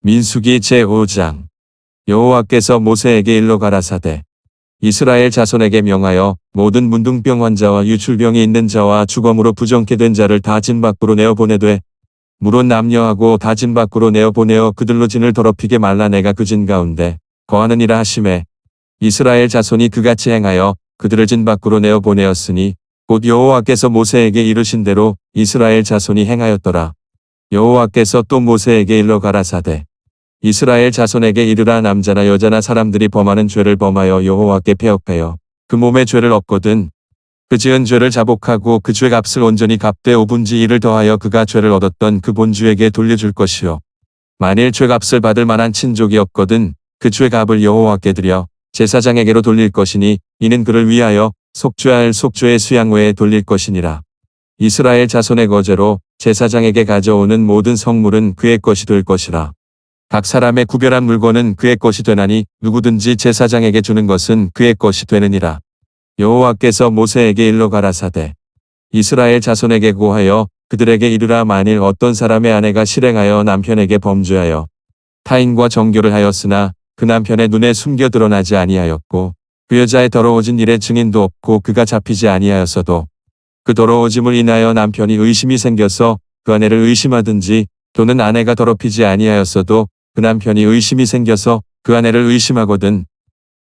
민수기 제5장. 여호와께서 모세에게 일러 가라사대 이스라엘 자손에게 명하여 모든 문둥병 환자와 유출병이 있는 자와 주검으로 부정케 된 자를 다 진 밖으로 내어 보내되 물은 남녀하고 다 진 밖으로 내어 보내어 그들로 진을 더럽히게 말라. 내가 그 진 가운데 거하느니라 하시매 이스라엘 자손이 그같이 행하여 그들을 진 밖으로 내어 보내었으니 곧 여호와께서 모세에게 이르신 대로 이스라엘 자손이 행하였더라. 여호와께서 또 모세에게 일러 가라사대 이스라엘 자손에게 이르라. 남자나 여자나 사람들이 범하는 죄를 범하여 여호와께 패역하여 그 몸에 죄를 얻거든 그 지은 죄를 자복하고 그 죄 값을 온전히 갚되 5분지 1을 더하여 그가 죄를 얻었던 그 본주에게 돌려줄 것이요 만일 죄값을 받을 만한 친족이 없거든 그 죄값을 여호와께 드려 제사장에게로 돌릴 것이니 이는 그를 위하여 속죄할 속죄의 수양 외에 돌릴 것이니라. 이스라엘 자손의 거제로 제사장에게 가져오는 모든 성물은 그의 것이 될 것이라. 각 사람의 구별한 물건은 그의 것이 되나니 누구든지 제사장에게 주는 것은 그의 것이 되느니라. 여호와께서 모세에게 일러 가라사대 이스라엘 자손에게 고하여 그들에게 이르라. 만일 어떤 사람의 아내가 실행하여 남편에게 범죄하여 타인과 정교를 하였으나 그 남편의 눈에 숨겨 드러나지 아니하였고 그 여자의 더러워진 일에 증인도 없고 그가 잡히지 아니하였어도 그 더러워짐을 인하여 남편이 의심이 생겨서 그 아내를 의심하든지 또는 아내가 더럽히지 아니하였어도 그 남편이 의심이 생겨서 그 아내를 의심하거든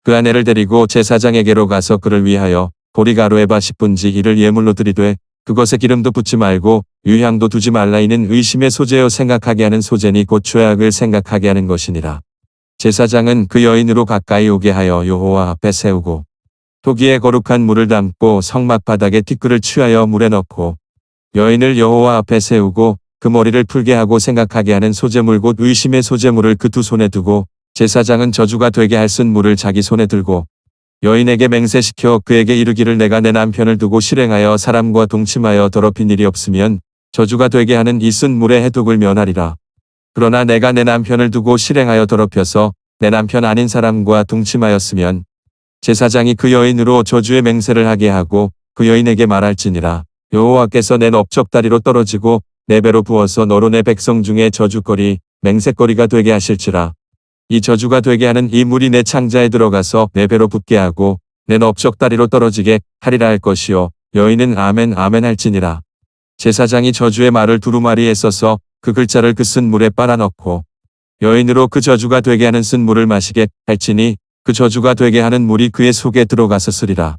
그 아내를 데리고 제사장에게로 가서 그를 위하여 보리가루에 바 10분지 1을 예물로 드리되 그것에 기름도 붓지 말고 유향도 두지 말라. 이는 의심의 소재요 생각하게 하는 소재니 곧 죄악을 생각하게 하는 것이니라. 제사장은 그 여인으로 가까이 오게 하여 여호와 앞에 세우고 토기에 거룩한 물을 담고 성막 바닥에 티끌을 취하여 물에 넣고 여인을 여호와 앞에 세우고 그 머리를 풀게 하고 생각하게 하는 소재물 곧 의심의 소재물을 그 두 손에 두고 제사장은 저주가 되게 할 쓴 물을 자기 손에 들고 여인에게 맹세시켜 그에게 이르기를 내가 내 남편을 두고 실행하여 사람과 동침하여 더럽힌 일이 없으면 저주가 되게 하는 이 쓴 물의 해독을 면하리라. 그러나 내가 내 남편을 두고 실행하여 더럽혀서 내 남편 아닌 사람과 동침하였으면 제사장이 그 여인으로 저주의 맹세를 하게 하고 그 여인에게 말할지니라. 여호와께서 내 넓적다리로 떨어지고 내 배로 부어서 너로 내 백성 중에 저주거리 맹세거리가 되게 하실지라. 이 저주가 되게 하는 이 물이 내 창자에 들어가서 내 배로 붓게 하고 내 넓적다리로 떨어지게 하리라 할 것이요 여인은 아멘 아멘 할지니라. 제사장이 저주의 말을 두루마리에 써서 그 글자를 그 쓴 물에 빨아넣고 여인으로 그 저주가 되게 하는 쓴 물을 마시게 할지니 그 저주가 되게 하는 물이 그의 속에 들어가서 쓰리라.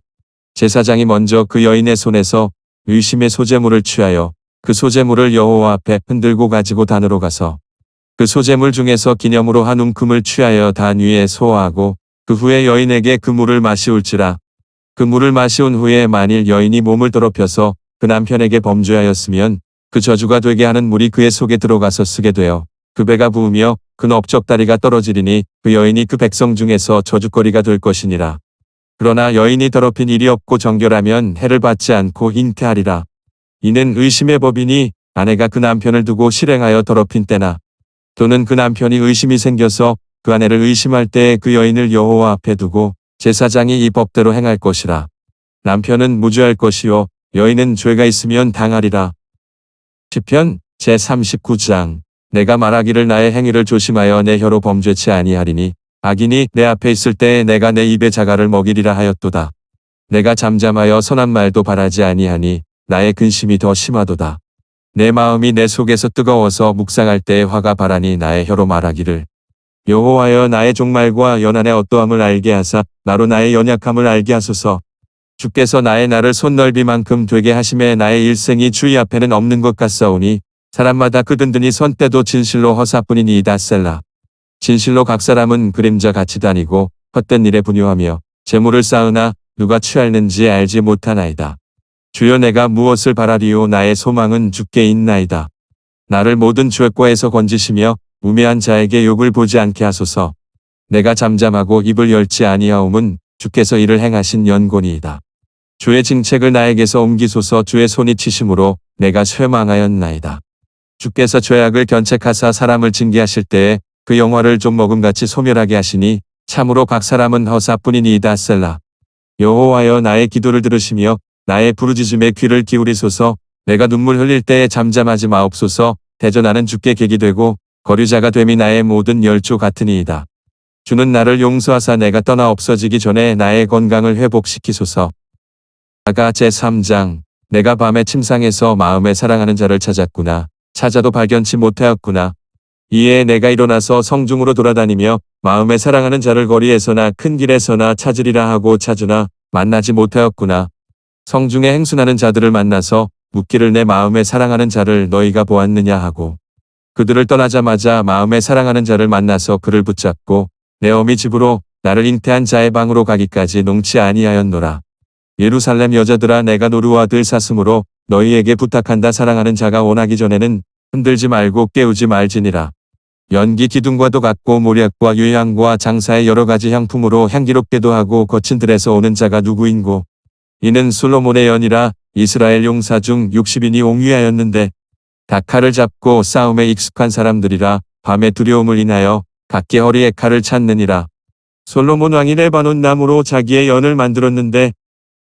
제사장이 먼저 그 여인의 손에서 의심의 소재물을 취하여 그 소재물을 여호와 앞에 흔들고 가지고 단으로 가서 그 소재물 중에서 기념으로 한 움큼을 취하여 단 위에 소화하고 그 후에 여인에게 그 물을 마시울지라. 그 물을 마시운 후에 만일 여인이 몸을 더럽혀서 그 남편에게 범죄하였으면 그 저주가 되게 하는 물이 그의 속에 들어가서 쓰게 되어 그 배가 부으며 그 넓적다리가 떨어지리니 그 여인이 그 백성 중에서 저주거리가 될 것이니라. 그러나 여인이 더럽힌 일이 없고 정결하면 해를 받지 않고 잉태하리라. 이는 의심의 법이니 아내가 그 남편을 두고 실행하여 더럽힌 때나 또는 그 남편이 의심이 생겨서 그 아내를 의심할 때에 그 여인을 여호와 앞에 두고 제사장이 이 법대로 행할 것이라. 남편은 무죄할 것이요 여인은 죄가 있으면 당하리라. 시편 제39장. 내가 말하기를 나의 행위를 조심하여 내 혀로 범죄치 아니하리니 악인이 내 앞에 있을 때에 내가 내 입에 자갈을 먹이리라 하였도다. 내가 잠잠하여 선한 말도 바라지 아니하니 나의 근심이 더 심하도다. 내 마음이 내 속에서 뜨거워서 묵상할 때에 화가 바라니 나의 혀로 말하기를 여호와여 나의 종말과 연한의 어떠함을 알게 하사 나로 나의 연약함을 알게 하소서. 주께서 나의 날을 손넓이만큼 되게 하심에 나의 일생이 주의 앞에는 없는 것 같사오니 사람마다 그 든든히 선 때도 진실로 허사뿐이니이다. 셀라. 진실로 각 사람은 그림자 같이 다니고 헛된 일에 분유하며 재물을 쌓으나 누가 취할는지 알지 못하나이다. 주여 내가 무엇을 바라리요 나의 소망은 주께 있나이다. 나를 모든 죄과에서 건지시며 우매한 자에게 욕을 보지 않게 하소서. 내가 잠잠하고 입을 열지 아니하옴은 주께서 이를 행하신 연고니이다. 주의 징책을 나에게서 옮기소서. 주의 손이 치심으로 내가 쇠망하였나이다. 주께서 죄악을 견책하사 사람을 징계하실 때에 그 영화를 좀 먹음같이 소멸하게 하시니 참으로 각 사람은 허사뿐이니이다. 셀라. 여호와여 나의 기도를 들으시며 나의 부르짖음에 귀를 기울이소서. 내가 눈물 흘릴 때에 잠잠하지 마옵소서. 대전하는 주께 객이 되고 거류자가 됨이 나의 모든 열조 같으니이다. 주는 나를 용서하사 내가 떠나 없어지기 전에 나의 건강을 회복시키소서. 아가 제3장. 내가 밤에 침상에서 마음에 사랑하는 자를 찾았구나. 찾아도 발견치 못하였구나. 이에 내가 일어나서 성중으로 돌아다니며 마음에 사랑하는 자를 거리에서나 큰 길에서나 찾으리라 하고 찾으나 만나지 못하였구나. 성중에 행순하는 자들을 만나서 묻기를 내 마음에 사랑하는 자를 너희가 보았느냐 하고 그들을 떠나자마자 마음에 사랑하는 자를 만나서 그를 붙잡고 내 어미 집으로 나를 잉태한 자의 방으로 가기까지 농치 아니하였노라. 예루살렘 여자들아 내가 노루와 들 샀으므로 너희에게 부탁한다. 사랑하는 자가 원하기 전에는 흔들지 말고 깨우지 말지니라. 연기 기둥과도 같고 모략과 유향과 장사의 여러 가지 향품으로 향기롭게도 하고 거친 들에서 오는 자가 누구인고 이는 솔로몬의 연이라. 이스라엘 용사 중 60인이 옹위하였는데 다 칼을 잡고 싸움에 익숙한 사람들이라. 밤에 두려움을 인하여 각기 허리에 칼을 찾느니라. 솔로몬 왕이 레바논 나무로 자기의 연을 만들었는데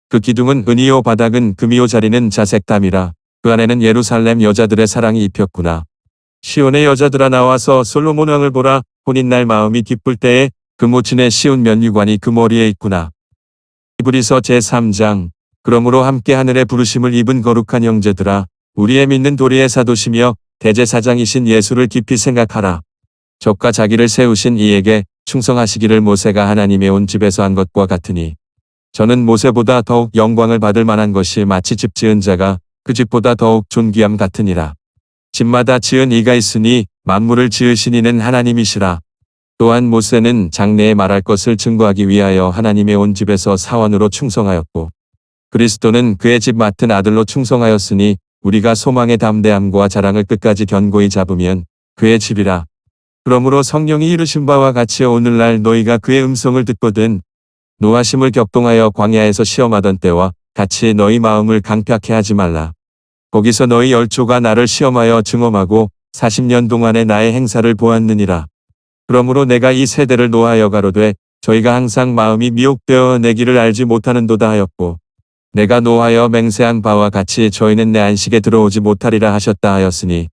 그 기둥은 은이요 바닥은 금이요 자리는 자색담이라. 그 안에는 예루살렘 여자들의 사랑이 입혔구나. 시온의 여자들아 나와서 솔로몬 왕을 보라. 혼인날 마음이 기쁠 때에 그 모친의 시온 면류관이 그 머리에 있구나. 히브리서 제3장. 그러므로 함께 하늘의 부르심을 입은 거룩한 형제들아 우리의 믿는 도리의 사도시며 대제사장이신 예수를 깊이 생각하라. 적과 자기를 세우신 이에게 충성하시기를 모세가 하나님의 온 집에서 한 것과 같으니 저는 모세보다 더욱 영광을 받을 만한 것이 마치 집 지은 자가 그 집보다 더욱 존귀함 같으니라. 집마다 지은 이가 있으니 만물을 지으신 이는 하나님이시라. 또한 모세는 장래에 말할 것을 증거하기 위하여 하나님의 온 집에서 사원으로 충성하였고 그리스도는 그의 집 맡은 아들로 충성하였으니 우리가 소망의 담대함과 자랑을 끝까지 견고히 잡으면 그의 집이라. 그러므로 성령이 이르신 바와 같이 오늘날 너희가 그의 음성을 듣거든 노하심을 격동하여 광야에서 시험하던 때와 같이 너희 마음을 강팍해 하지 말라. 거기서 너희 열조가 나를 시험하여 증험하고 40년 동안의 나의 행사를 보았느니라. 그러므로 내가 이 세대를 노하여 가로되 저희가 항상 마음이 미혹되어 내 길을 알지 못하는도다 하였고 내가 노하여 맹세한 바와 같이 저희는 내 안식에 들어오지 못하리라 하셨다 하였으니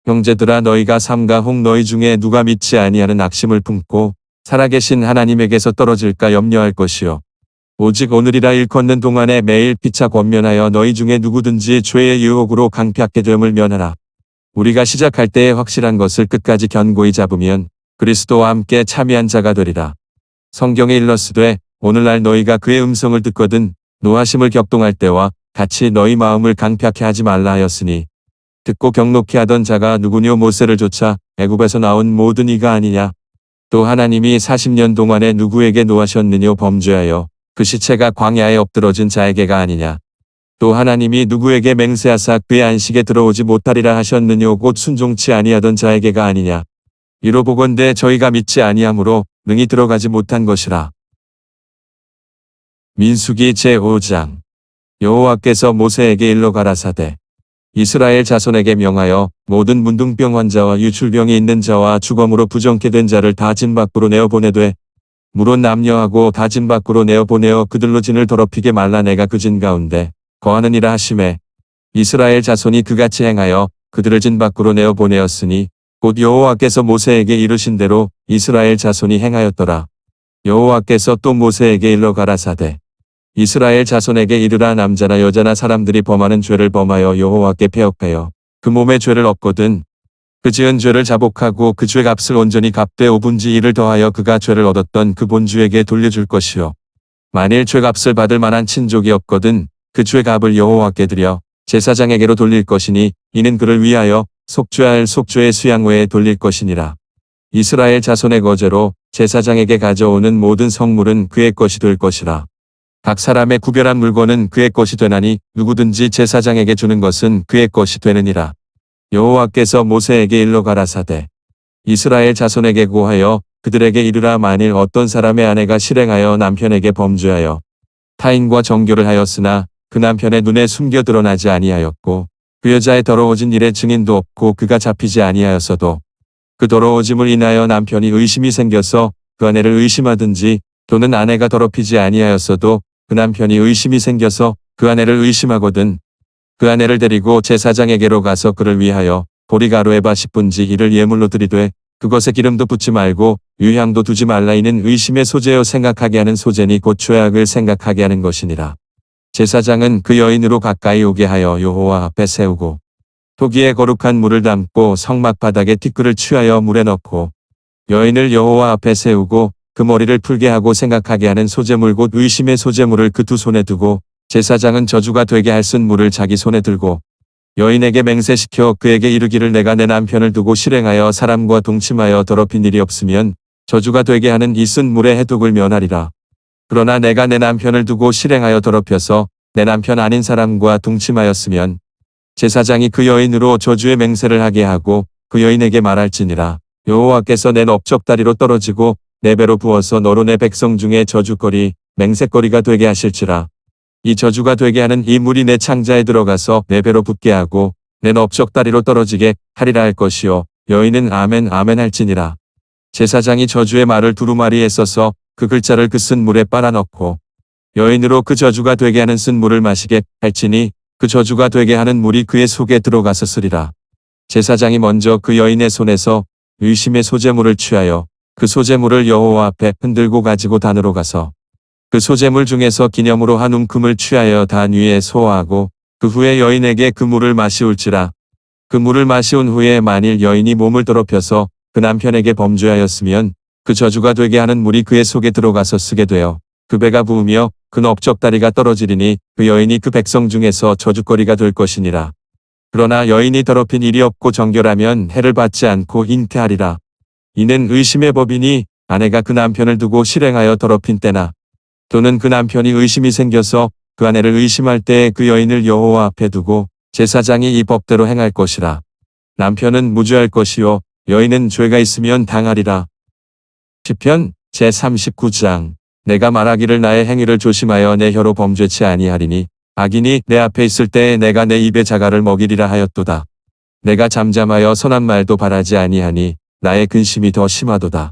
형제들아 너희가 삼가 혹 너희 중에 누가 믿지 아니하는 악심을 품고 살아계신 하나님에게서 떨어질까 염려할 것이요. 오직 오늘이라 일컫는 동안에 매일 피차 권면하여 너희 중에 누구든지 죄의 유혹으로 강팍해 됨을 면하라. 우리가 시작할 때에 확실한 것을 끝까지 견고히 잡으면 그리스도와 함께 참여한 자가 되리라. 성경에 일렀으되 오늘날 너희가 그의 음성을 듣거든 노하심을 격동할 때와 같이 너희 마음을 강팍해 하지 말라 하였으니 듣고 경록히 하던 자가 누구뇨 모세를 쫓아 애굽에서 나온 모든 이가 아니냐. 또 하나님이 40년 동안에 누구에게 노하셨느뇨 범죄하여 그 시체가 광야에 엎드러진 자에게가 아니냐. 또 하나님이 누구에게 맹세하사 그의 안식에 들어오지 못하리라 하셨느뇨 곧 순종치 아니하던 자에게가 아니냐. 이로 보건대 저희가 믿지 아니하므로 능히 들어가지 못한 것이라. 민수기 제5장. 여호와께서 모세에게 일러 가라사대 이스라엘 자손에게 명하여 모든 문둥병 환자와 유출병이 있는 자와 주검으로 부정케 된 자를 다 진 밖으로 내어보내되 물론 남녀하고 다 진 밖으로 내어보내어 그들로 진을 더럽히게 말라. 내가 그 진 가운데 거하느니라 하시매 이스라엘 자손이 그같이 행하여 그들을 진 밖으로 내어보내었으니 곧 여호와께서 모세에게 이르신 대로 이스라엘 자손이 행하였더라. 여호와께서 또 모세에게 일러 가라사대 이스라엘 자손에게 이르라. 남자나 여자나 사람들이 범하는 죄를 범하여 여호와께 패역하여 그 몸에 죄를 얻거든 그 지은 죄를 자복하고 그 죄 값을 온전히 갚되 5분지 1을 더하여 그가 죄를 얻었던 그 본주에게 돌려줄 것이요. 만일 죄값을 받을 만한 친족이 없거든 그 죄값을 여호와께 드려 제사장에게로 돌릴 것이니 이는 그를 위하여 속죄할 속죄의 수양 외에 돌릴 것이니라. 이스라엘 자손의 거제로 제사장에게 가져오는 모든 성물은 그의 것이 될 것이라. 각 사람의 구별한 물건은 그의 것이 되나니 누구든지 제사장에게 주는 것은 그의 것이 되느니라. 여호와께서 모세에게 일러 가라사대 이스라엘 자손에게 고하여 그들에게 이르라. 만일 어떤 사람의 아내가 실행하여 남편에게 범죄하여 타인과 정교를 하였으나 그 남편의 눈에 숨겨 드러나지 아니하였고 그 여자의 더러워진 일에 증인도 없고 그가 잡히지 아니하였어도 그 더러워짐을 인하여 남편이 의심이 생겨서 그 아내를 의심하든지 또는 아내가 더럽히지 아니하였어도 그 남편이 의심이 생겨서 그 아내를 의심하거든 그 아내를 데리고 제사장에게로 가서 그를 위하여 보리가루에바 10분지 이를 예물로 드리되 그것에 기름도 붓지 말고 유향도 두지 말라. 이는 의심의 소재요 생각하게 하는 소재니 곧 죄악을 생각하게 하는 것이니라. 제사장은 그 여인으로 가까이 오게 하여 여호와 앞에 세우고 토기에 거룩한 물을 담고 성막 바닥에 티끌을 취하여 물에 넣고 여인을 여호와 앞에 세우고 그 머리를 풀게 하고 생각하게 하는 소재물 곧 의심의 소재물을 그 두 손에 두고 제사장은 저주가 되게 할 쓴 물을 자기 손에 들고 여인에게 맹세시켜 그에게 이르기를 내가 내 남편을 두고 실행하여 사람과 동침하여 더럽힌 일이 없으면 저주가 되게 하는 이 쓴 물의 해독을 면하리라. 그러나 내가 내 남편을 두고 실행하여 더럽혀서 내 남편 아닌 사람과 동침하였으면 제사장이 그 여인으로 저주의 맹세를 하게 하고 그 여인에게 말할지니라. 여호와께서 내 넓적다리로 떨어지고 내 배로 부어서 너로 내 백성 중에 저주거리 맹세거리가 되게 하실지라. 이 저주가 되게 하는 이 물이 내 창자에 들어가서 내 배로 붓게 하고 내 넓적다리로 떨어지게 하리라 할 것이요 여인은 아멘 아멘 할지니라. 제사장이 저주의 말을 두루마리에 써서 그 글자를 그 쓴 물에 빨아넣고 여인으로 그 저주가 되게 하는 쓴 물을 마시게 할지니 그 저주가 되게 하는 물이 그의 속에 들어가서 쓰리라. 제사장이 먼저 그 여인의 손에서 의심의 소재물을 취하여 그 소재물을 여호와 앞에 흔들고 가지고 단으로 가서 그 소재물 중에서 기념으로 한 움큼을 취하여 단 위에 소화하고 그 후에 여인에게 그 물을 마시울지라. 그 물을 마시운 후에 만일 여인이 몸을 더럽혀서 그 남편에게 범죄하였으면 그 저주가 되게 하는 물이 그의 속에 들어가서 쓰게 되어 그 배가 부으며 그 넓적다리가 떨어지리니 그 여인이 그 백성 중에서 저주거리가 될 것이니라. 그러나 여인이 더럽힌 일이 없고 정결하면 해를 받지 않고 잉태하리라. 이는 의심의 법이니 아내가 그 남편을 두고 실행하여 더럽힌 때나 또는 그 남편이 의심이 생겨서 그 아내를 의심할 때에 그 여인을 여호와 앞에 두고 제사장이 이 법대로 행할 것이라. 남편은 무죄할 것이요 여인은 죄가 있으면 당하리라. 시편 제39장 내가 말하기를 나의 행위를 조심하여 내 혀로 범죄치 아니하리니 악인이 내 앞에 있을 때에 내가 내 입의 자갈을 먹이리라 하였도다. 내가 잠잠하여 선한 말도 바라지 아니하니 나의 근심이 더 심하도다.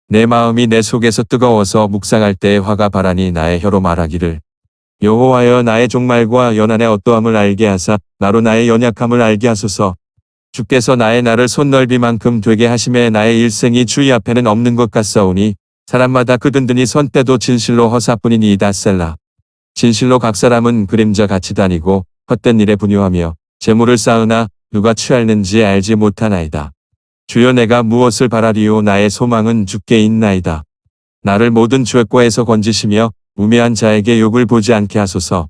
내 마음이 내 속에서 뜨거워서 묵상할 때에 화가 바라니 나의 혀로 말하기를 여호와여 나의 종말과 연한의 어떠함을 알게 하사 나로 나의 연약함을 알게 하소서. 주께서 나의 날을 손넓이만큼 되게 하심에 나의 일생이 주의 앞에는 없는 것 같사오니 사람마다 그 든든히 선 때도 진실로 허사뿐이니이다. 셀라. 진실로 각 사람은 그림자 같이 다니고 헛된 일에 분유하며 재물을 쌓으나 누가 취할는지 알지 못하나이다. 주여 내가 무엇을 바라리요 나의 소망은 주께 있나이다. 나를 모든 죄과에서 건지시며 우매한 자에게 욕을 보지 않게 하소서.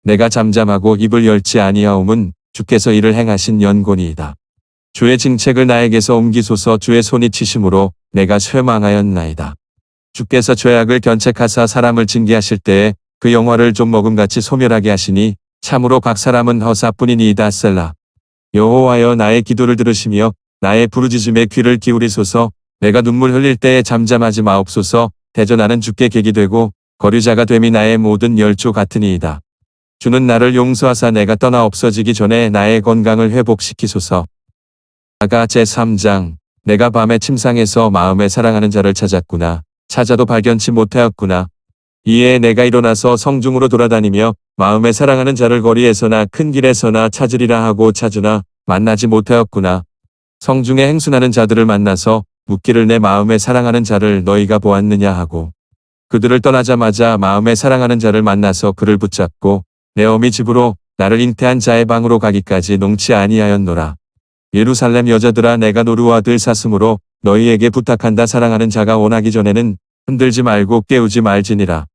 내가 잠잠하고 입을 열지 아니하옴은 주께서 이를 행하신 연고니이다. 주의 징책을 나에게서 옮기소서. 주의 손이 치심으로 내가 쇠망하였나이다. 주께서 죄악을 견책하사 사람을 징계하실 때에 그 영화를 좀 먹음같이 소멸하게 하시니 참으로 각 사람은 허사뿐이니이다. 셀라. 여호와여 나의 기도를 들으시며 나의 부르짖음에 귀를 기울이소서. 내가 눈물 흘릴 때에 잠잠하지 마옵소서. 대전하는 주께 객이 되고 거류자가 됨이 나의 모든 열조 같으니이다. 주는 나를 용서하사 내가 떠나 없어지기 전에 나의 건강을 회복시키소서. 아가 제3장 내가 밤에 침상에서 마음에 사랑하는 자를 찾았구나. 찾아도 발견치 못하였구나. 이에 내가 일어나서 성중으로 돌아다니며 마음에 사랑하는 자를 거리에서나 큰 길에서나 찾으리라 하고 찾으나 만나지 못하였구나. 성중에 행순하는 자들을 만나서 묻기를 내 마음에 사랑하는 자를 너희가 보았느냐 하고 그들을 떠나자마자 마음에 사랑하는 자를 만나서 그를 붙잡고 내 어미 집으로 나를 잉태한 자의 방으로 가기까지 농치 아니하였노라. 예루살렘 여자들아 내가 노루와 들 사슴으로 너희에게 부탁한다. 사랑하는 자가 원하기 전에는 흔들지 말고 깨우지 말지니라.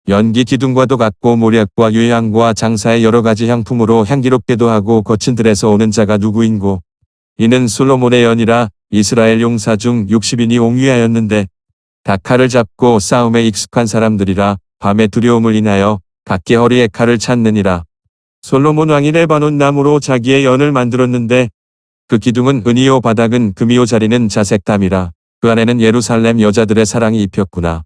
연기 기둥과도 같고 모략과 유향과 장사의 여러 가지 향품으로 향기롭게도 하고 거친 들에서 오는 자가 누구인고 이는 솔로몬의 연이라. 이스라엘 용사 중 60인이 옹위하였는데 닭칼을 잡고 싸움에 익숙한 사람들이라. 밤에 두려움을 인하여 각기 허리에 칼을 찾느니라. 솔로몬 왕이 레바논 나무로 자기의 연을 만들었는데 그 기둥은 은이요 바닥은 금이요 자리는 자색담이라. 그 안에는 예루살렘 여자들의 사랑이 입혔구나.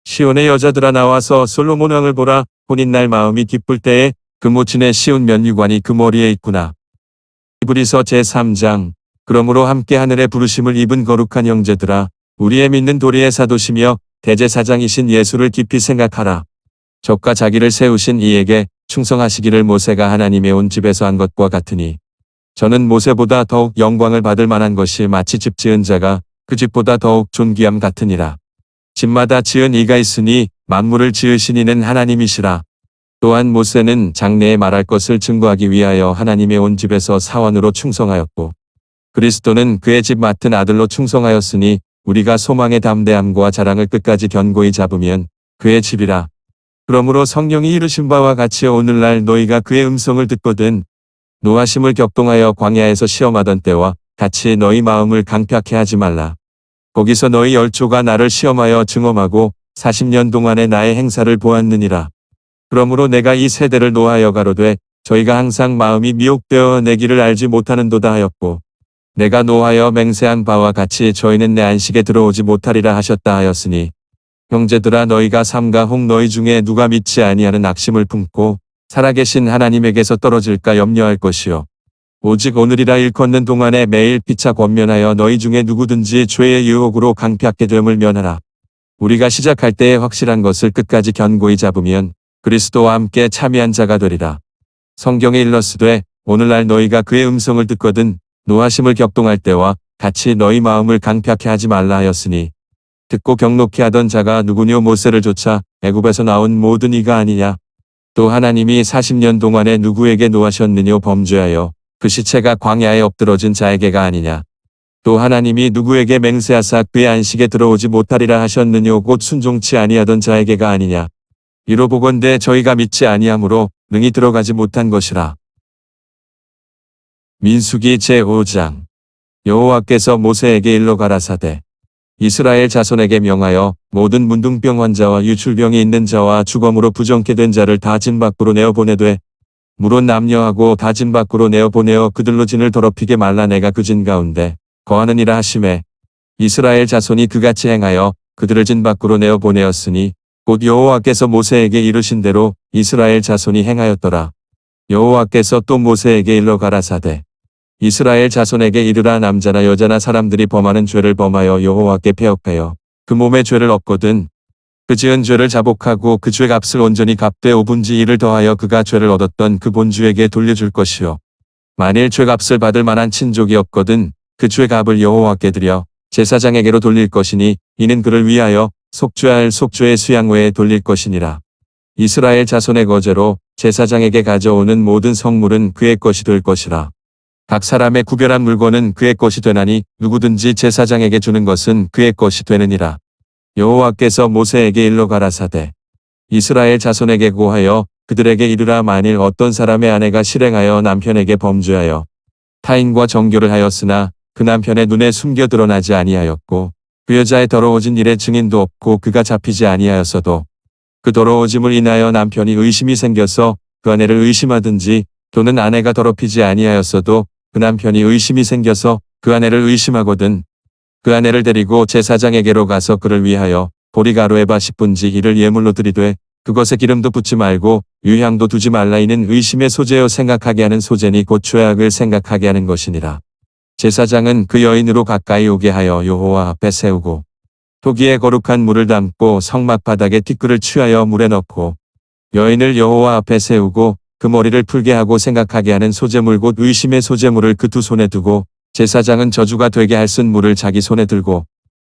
시온의 여자들아 나와서 솔로몬 왕을 보라. 혼인날 마음이 기쁠 때에 그 모친의 시온 면류관이 그 머리에 있구나. 히브리서 제3장 그러므로 함께 하늘의 부르심을 입은 거룩한 형제들아 우리의 믿는 도리의 사도시며 대제사장이신 예수를 깊이 생각하라. 적과 자기를 세우신 이에게 충성하시기를 모세가 하나님의 온 집에서 한 것과 같으니 저는 모세보다 더욱 영광을 받을 만한 것이 마치 집 지은 자가 그 집보다 더욱 존귀함 같으니라. 집마다 지은 이가 있으니 만물을 지으신 이는 하나님이시라. 또한 모세는 장래에 말할 것을 증거하기 위하여 하나님의 온 집에서 사원으로 충성하였고 그리스도는 그의 집 맡은 아들로 충성하였으니 우리가 소망의 담대함과 자랑을 끝까지 견고히 잡으면 그의 집이라. 그러므로 성령이 이르신 바와 같이 오늘날 너희가 그의 음성을 듣거든 노하심을 격동하여 광야에서 시험하던 때와 같이 너희 마음을 강팍해 하지 말라. 거기서 너희 열조가 나를 시험하여 증험하고 40년 동안의 나의 행사를 보았느니라. 그러므로 내가 이 세대를 노하여 가로되 저희가 항상 마음이 미혹되어 내 길을 알지 못하는도다 하였고 내가 노하여 맹세한 바와 같이 저희는 내 안식에 들어오지 못하리라 하셨다 하였으니 형제들아 너희가 삼가 혹 너희 중에 누가 믿지 아니하는 악심을 품고 살아계신 하나님에게서 떨어질까 염려할 것이요 오직 오늘이라 일컫는 동안에 매일 피차 권면하여 너희 중에 누구든지 죄의 유혹으로 강팍하게 됨을 면하라. 우리가 시작할 때에 확실한 것을 끝까지 견고히 잡으면 그리스도와 함께 참여한 자가 되리라. 성경에 일렀으되 오늘날 너희가 그의 음성을 듣거든 노하심을 격동할 때와 같이 너희 마음을 강팍해 하지 말라 하였으니 듣고 경록해 하던 자가 누구뇨 모세를 쫓아 애굽에서 나온 모든 이가 아니냐. 또 하나님이 40년 동안에 누구에게 노하셨느뇨 범죄하여 그 시체가 광야에 엎드러진 자에게가 아니냐. 또 하나님이 누구에게 맹세하사 그의 안식에 들어오지 못하리라 하셨느뇨 곧 순종치 아니하던 자에게가 아니냐. 이로 보건대 저희가 믿지 아니하므로 능히 들어가지 못한 것이라. 민수기 제5장 여호와께서 모세에게 일러 가라사대 이스라엘 자손에게 명하여 모든 문둥병 환자와 유출병이 있는 자와 주검으로 부정케 된 자를 다 진 밖으로 내어보내되 물론 남녀하고 다 진 밖으로 내어보내어 그들로 진을 더럽히게 말라. 내가 그 진 가운데 거하느니라 하시매 이스라엘 자손이 그같이 행하여 그들을 진 밖으로 내어보내었으니 곧 여호와께서 모세에게 이르신 대로 이스라엘 자손이 행하였더라. 여호와께서 또 모세에게 일러 가라사대 이스라엘 자손에게 이르라. 남자나 여자나 사람들이 범하는 죄를 범하여 여호와께 패역하여 그 몸의 죄를 얻거든 그 지은 죄를 자복하고 그 죄 값을 온전히 갚되 5분지 1을 더하여 그가 죄를 얻었던 그 본주에게 돌려줄 것이요 만일 죄값을 받을 만한 친족이 없거든 그 죄 값을 여호와께 드려 제사장에게로 돌릴 것이니 이는 그를 위하여 속죄할 속죄의 수양 외에 돌릴 것이니라. 이스라엘 자손의 거제로 제사장에게 가져오는 모든 성물은 그의 것이 될 것이라. 각 사람의 구별한 물건은 그의 것이 되나니 누구든지 제사장에게 주는 것은 그의 것이 되느니라. 여호와께서 모세에게 일러 가라사대 이스라엘 자손에게 고하여 그들에게 이르라. 만일 어떤 사람의 아내가 실행하여 남편에게 범죄하여 타인과 정교를 하였으나 그 남편의 눈에 숨겨 드러나지 아니하였고 그 여자의 더러워진 일에 증인도 없고 그가 잡히지 아니하였어도 그 더러워짐을 인하여 남편이 의심이 생겨서 그 아내를 의심하든지 또는 아내가 더럽히지 아니하였어도 그 남편이 의심이 생겨서 그 아내를 의심하거든 그 아내를 데리고 제사장에게로 가서 그를 위하여 보리가루에 바 10분지 1을 예물로 드리되 그것에 기름도 붓지 말고 유향도 두지 말라. 이는 의심의 소재요 생각하게 하는 소재니 곧 죄악을 생각하게 하는 것이니라. 제사장은 그 여인으로 가까이 오게 하여 여호와 앞에 세우고 토기에 거룩한 물을 담고 성막 바닥에 티끌을 취하여 물에 넣고 여인을 여호와 앞에 세우고 그 머리를 풀게 하고 생각하게 하는 소재물 곧 의심의 소재물을 그 두 손에 두고 제사장은 저주가 되게 할 쓴 물을 자기 손에 들고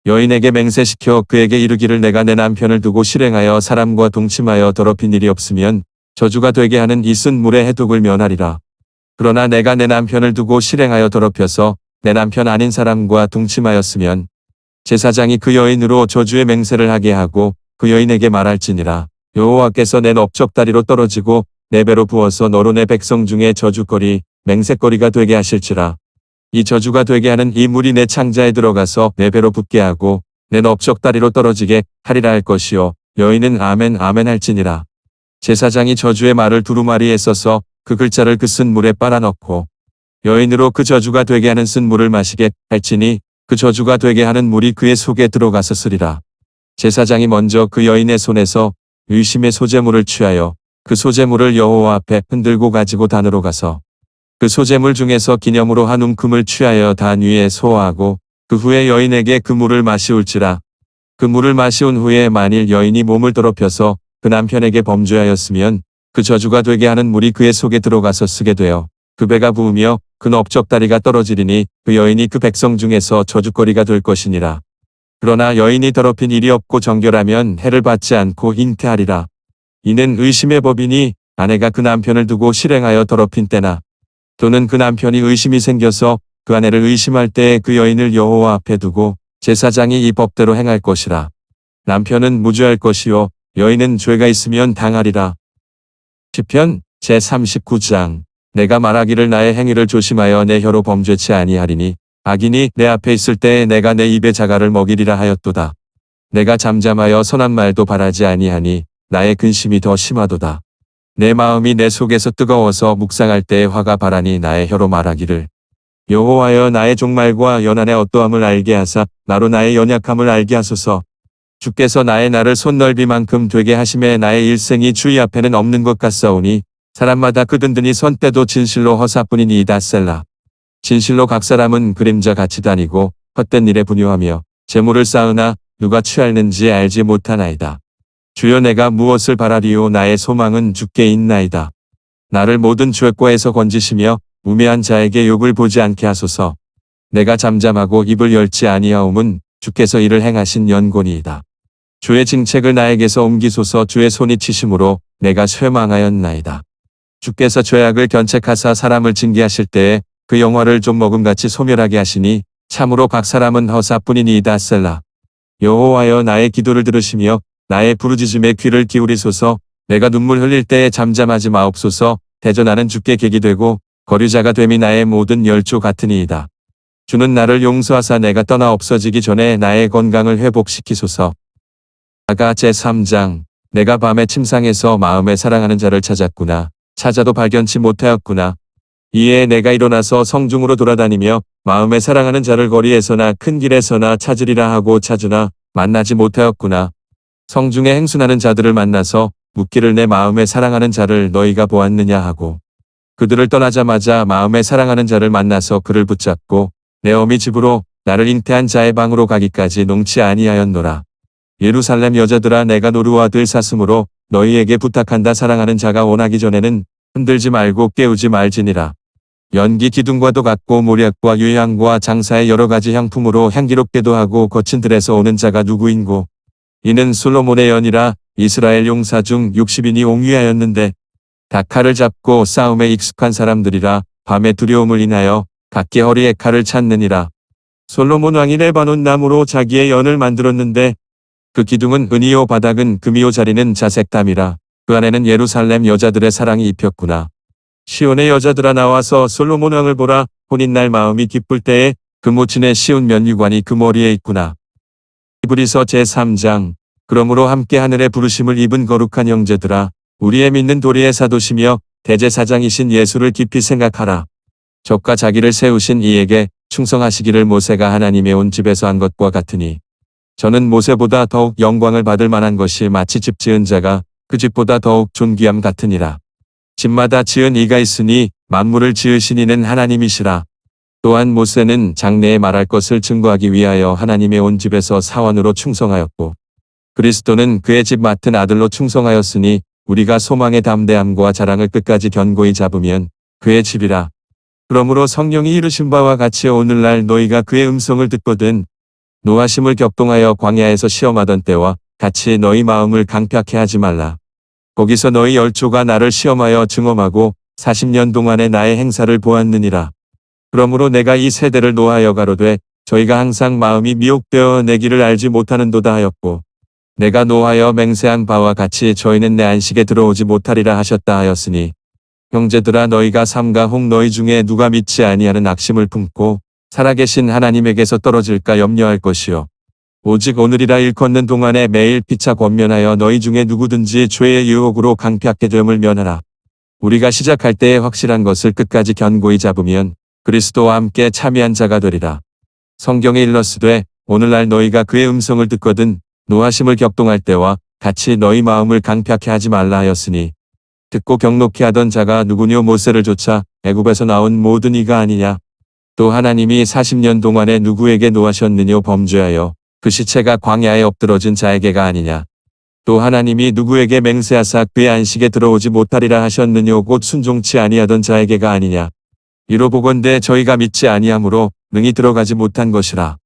여인에게 맹세시켜 그에게 이르기를 내가 내 남편을 두고 실행하여 사람과 동침하여 더럽힌 일이 없으면 저주가 되게 하는 이 쓴 물의 해독을 면하리라. 그러나 내가 내 남편을 두고 실행하여 더럽혀서 내 남편 아닌 사람과 동침하였으면 제사장이 그 여인으로 저주의 맹세를 하게 하고 그 여인에게 말할지니라. 여호와께서 내 넓적다리로 떨어지고 내 배로 부어서 너로 내 백성 중에 저주거리 맹세거리가 되게 하실지라. 이 저주가 되게 하는 이 물이 내 창자에 들어가서 내 배로 붙게 하고 내 넓적다리로 떨어지게 하리라 할 것이요 여인은 아멘 아멘 할지니라. 제사장이 저주의 말을 두루마리에 써서 그 글자를 그 쓴 물에 빨아넣고 여인으로 그 저주가 되게 하는 쓴 물을 마시게 할지니 그 저주가 되게 하는 물이 그의 속에 들어가서 쓰리라. 제사장이 먼저 그 여인의 손에서 의심의 소재물을 취하여 그 소재물을 여호와 앞에 흔들고 가지고 단으로 가서 그 소재물 중에서 기념으로 한 움큼을 취하여 단 위에 소화하고 그 후에 여인에게 그 물을 마시울지라. 그 물을 마시운 후에 만일 여인이 몸을 더럽혀서 그 남편에게 범죄하였으면 그 저주가 되게 하는 물이 그의 속에 들어가서 쓰게 되어 그 배가 부으며 그 넓적다리가 떨어지리니 그 여인이 그 백성 중에서 저주거리가 될 것이니라. 그러나 여인이 더럽힌 일이 없고 정결하면 해를 받지 않고 잉태하리라. 이는 의심의 법이니 아내가 그 남편을 두고 실행하여 더럽힌 때나 또는 그 남편이 의심이 생겨서 그 아내를 의심할 때에 그 여인을 여호와 앞에 두고 제사장이 이 법대로 행할 것이라. 남편은 무죄할 것이요 여인은 죄가 있으면 당하리라. 시편 제39장 내가 말하기를 나의 행위를 조심하여 내 혀로 범죄치 아니하리니 악인이 내 앞에 있을 때에 내가 내 입에 자갈을 먹이리라 하였도다. 내가 잠잠하여 선한 말도 바라지 아니하니 나의 근심이 더 심하도다. 내 마음이 내 속에서 뜨거워서 묵상할 때에 화가 바라니 나의 혀로 말하기를 여호와여 나의 종말과 연한의 어떠함을 알게 하사 나로 나의 연약함을 알게 하소서. 주께서 나의 날을 손넓이만큼 되게 하심에 나의 일생이 주의 앞에는 없는 것 같사오니 사람마다 그 든든히 선 때도 진실로 허사뿐이니이다 셀라. 진실로 각 사람은 그림자 같이 다니고 헛된 일에 분유하며 재물을 쌓으나 누가 취할는지 알지 못하나이다. 주여 내가 무엇을 바라리요 나의 소망은 주께 있나이다. 나를 모든 죄과에서 건지시며 우매한 자에게 욕을 보지 않게 하소서. 내가 잠잠하고 입을 열지 아니하옴은 주께서 이를 행하신 연고니이다. 주의 징책을 나에게서 옮기소서. 주의 손이 치심으로 내가 쇠망하였나이다. 주께서 죄악을 견책하사 사람을 징계하실 때에 그 영화를 좀 먹음같이 소멸하게 하시니 참으로 각 사람은 허사뿐이니이다 셀라. 여호와여 나의 기도를 들으시며 나의 부르짖음에 귀를 기울이소서. 내가 눈물 흘릴 때에 잠잠하지 마옵소서. 대전하는 주께 객이 되고 거류자가 됨이 나의 모든 열조 같으니이다. 주는 나를 용서하사 내가 떠나 없어지기 전에 나의 건강을 회복시키소서. 아가 제3장 내가 밤에 침상에서 마음에 사랑하는 자를 찾았구나. 찾아도 발견치 못하였구나. 이에 내가 일어나서 성중으로 돌아다니며 마음에 사랑하는 자를 거리에서나 큰 길에서나 찾으리라 하고 찾으나 만나지 못하였구나. 성중에 행순하는 자들을 만나서 묻기를 내 마음에 사랑하는 자를 너희가 보았느냐 하고 그들을 떠나자마자 마음에 사랑하는 자를 만나서 그를 붙잡고 내 어미 집으로 나를 잉태한 자의 방으로 가기까지 농치 아니하였노라. 예루살렘 여자들아 내가 노루와 들사슴으로 너희에게 부탁한다. 사랑하는 자가 원하기 전에는 흔들지 말고 깨우지 말지니라. 연기 기둥과도 같고 모략과 유향과 장사의 여러 가지 향품으로 향기롭게도 하고 거친 들에서 오는 자가 누구인고 이는 솔로몬의 연이라. 이스라엘 용사 중 60인이 옹위하였는데 닭칼을 잡고 싸움에 익숙한 사람들이라. 밤에 두려움을 인하여 각기 허리에 칼을 찾느니라. 솔로몬 왕이 레바논 나무로 자기의 연을 만들었는데 그 기둥은 은이요 바닥은 금이요 자리는 자색담이라. 그 안에는 예루살렘 여자들의 사랑이 입혔구나. 시온의 여자들아 나와서 솔로몬 왕을 보라. 혼인날 마음이 기쁠 때에 그 모친의 시온 면류관이 그 머리에 있구나. 히브리서 제3장 그러므로 함께 하늘의 부르심을 입은 거룩한 형제들아 우리의 믿는 도리의 사도시며 대제사장이신 예수를 깊이 생각하라. 적과 자기를 세우신 이에게 충성하시기를 모세가 하나님의 온 집에서 한 것과 같으니 저는 모세보다 더욱 영광을 받을 만한 것이 마치 집 지은 자가 그 집보다 더욱 존귀함 같으니라. 집마다 지은 이가 있으니 만물을 지으신 이는 하나님이시라. 또한 모세는 장래에 말할 것을 증거하기 위하여 하나님의 온 집에서 사원으로 충성하였고 그리스도는 그의 집 맡은 아들로 충성하였으니 우리가 소망의 담대함과 자랑을 끝까지 견고히 잡으면 그의 집이라. 그러므로 성령이 이르신 바와 같이 오늘날 너희가 그의 음성을 듣거든 노하심을 격동하여 광야에서 시험하던 때와 같이 너희 마음을 강팍해 하지 말라. 거기서 너희 열조가 나를 시험하여 증험하고 40년 동안의 나의 행사를 보았느니라. 그러므로 내가 이 세대를 노하여 가로되 저희가 항상 마음이 미혹되어 내 길을 알지 못하는도다 하였고 내가 노하여 맹세한 바와 같이 저희는 내 안식에 들어오지 못하리라 하셨다 하였으니 형제들아 너희가 삼가 혹 너희 중에 누가 믿지 아니하는 악심을 품고 살아계신 하나님에게서 떨어질까 염려할 것이요. 오직 오늘이라 일컫는 동안에 매일 피차 권면하여 너희 중에 누구든지 죄의 유혹으로 강팍하게 됨을 면하라. 우리가 시작할 때에 확실한 것을 끝까지 견고히 잡으면 그리스도와 함께 참여한 자가 되리라. 성경에 일렀으되 오늘날 너희가 그의 음성을 듣거든 노하심을 격동할 때와 같이 너희 마음을 강팍해 하지 말라 하였으니 듣고 경록히 하던 자가 누구뇨 모세를 쫓아 애굽에서 나온 모든 이가 아니냐. 또 하나님이 40년 동안에 누구에게 노하셨느뇨 범죄하여 그 시체가 광야에 엎드러진 자에게가 아니냐. 또 하나님이 누구에게 맹세하사 그의 안식에 들어오지 못하리라 하셨느뇨 곧 순종치 아니하던 자에게가 아니냐. 이로 보건대 저희가 믿지 아니하므로 능히 들어가지 못한 것이라.